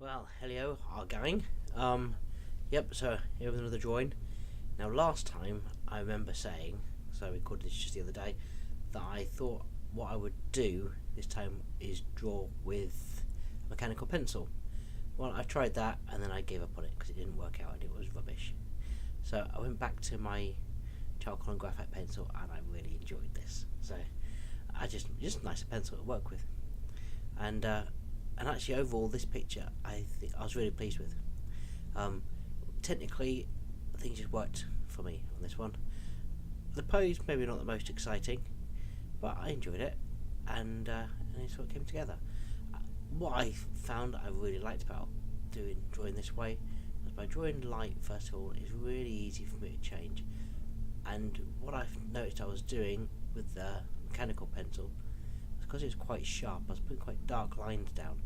Well, hello, our gang. Yep, so here with another drawing. Now, last time I remember saying, so I recorded this just the other day, that I thought what I would do this time is draw with a mechanical pencil. Well, I tried that and then I gave up on it because it didn't work out and it was rubbish. So I went back to my charcoal and graphite pencil and I really enjoyed this. So I just a nicer pencil to work with. And actually overall this picture I think I was really pleased with. Technically things just worked for me on this one. The pose maybe not the most exciting, but I enjoyed it, and it sort of came together. What I found I really liked about drawing this way was by drawing light first of all, it's really easy for me to change. And what I've noticed I was doing with the mechanical pencil, because it was quite sharp, I was putting quite dark lines down,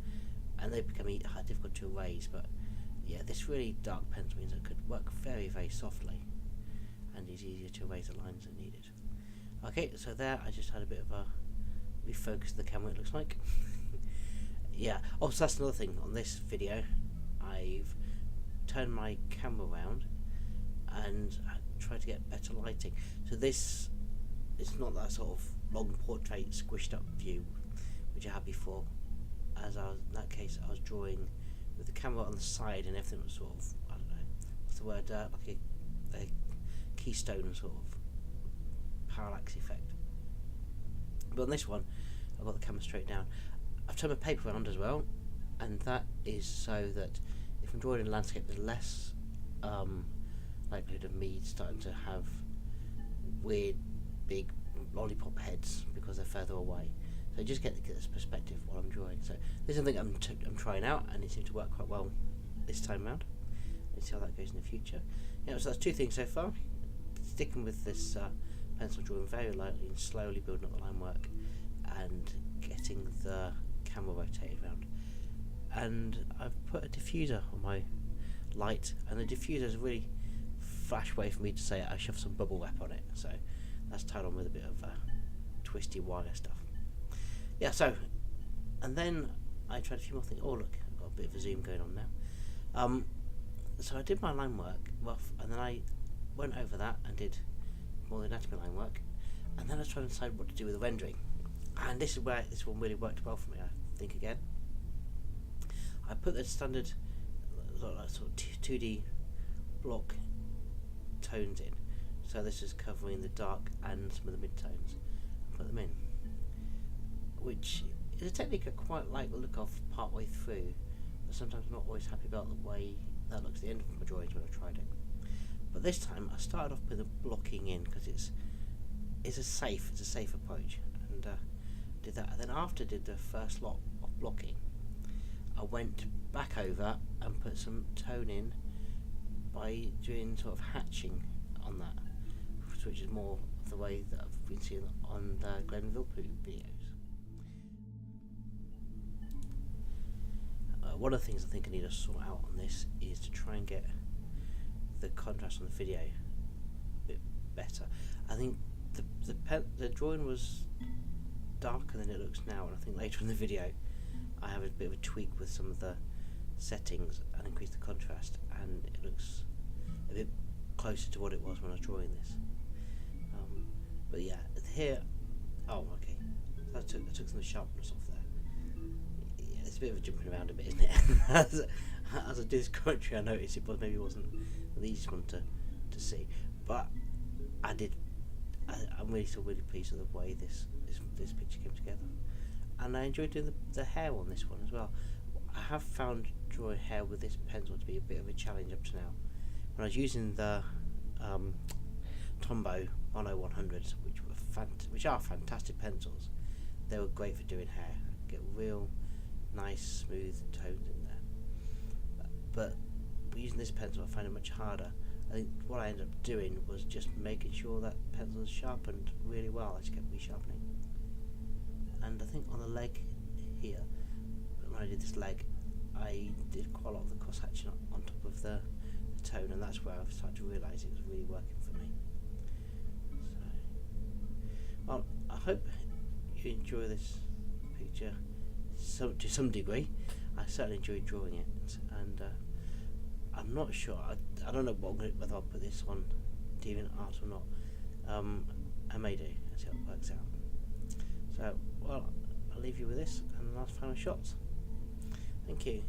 and they become difficult to erase. But yeah, this really dark pencil means it could work very, very softly, and it's easier to erase the lines that needed. Okay, so there I just had a bit of a refocus of the camera, it looks like. Yeah, oh, so that's another thing on this video. I've turned my camera around and I tried to get better lighting. So this is not that sort of long portrait squished up view which I had before. In that case I was drawing with the camera on the side and everything was sort of, I don't know, what's the word, like a keystone sort of parallax effect. But on this one I've got the camera straight down. I've turned my paper around as well, and that is so that if I'm drawing in landscape there's less likelihood of me starting to have weird big lollipop heads because they're further away. So just get this perspective while I'm drawing. So this is something I'm trying out, and it seems to work quite well this time round. Let's see how that goes in the future. Yeah, so that's two things so far. Sticking with this pencil drawing very lightly and slowly building up the line work, and getting the camera rotated around. And I've put a diffuser on my light, and the diffuser is a really flash way for me to say I shoved some bubble wrap on it. So that's tied on with a bit of twisty wire stuff. Yeah, so, and then I tried a few more things. Oh look, I've got a bit of a zoom going on now. So I did my line work rough, and then I went over that and did more anatomy line work, and then I was trying to decide what to do with the rendering. And this is where this one really worked well for me, I think. Again, I put the standard sort of 2D block tones in. So this is covering the dark and some of the mid-tones. Put them in, which is a technique I quite like the look of part way through, but sometimes I'm not always happy about the way that looks at the end of my drawings when I tried it. But this time I started off with the blocking in because it's a safe approach, and did that. And then after I did the first lot of blocking, I went back over and put some tone in by doing sort of hatching on that, which is more of the way that I've been seeing on the Glenville videos. One of the things I think I need to sort out on this is to try and get the contrast on the video a bit better. I think the drawing was darker than it looks now, and I think later in the video I have a bit of a tweak with some of the settings and increase the contrast, and it looks a bit closer to what it was when I was drawing this. But yeah, here, oh okay, so I took some of the sharpness off there. Yeah, it's a bit of a jumping around a bit, isn't it? as I do this commentary I noticed maybe wasn't the easiest one to see, but I'm really still really pleased with the way this picture came together, and I enjoyed doing the hair on this one as well. I have found drawing hair with this pencil to be a bit of a challenge up to now. When I was using the Tombow 10100s, which are fantastic pencils, they were great for doing hair. Get real nice smooth tones in there. But using this pencil I find it much harder. I think what I ended up doing was just making sure that pencil was sharpened really well. I just kept resharpening. And I think on the leg here, when I did this leg, I did quite a lot of the cross hatching on top of the tone, and that's where I've started to realise it was really working for me. So, well, I hope you enjoy this picture to some degree. I certainly enjoyed drawing it, and I'm not sure. I don't know whether I'll put this on DeviantArt or not. I may do. Let's see how it works out. So, well, I'll leave you with this and the last final shots. Thank you.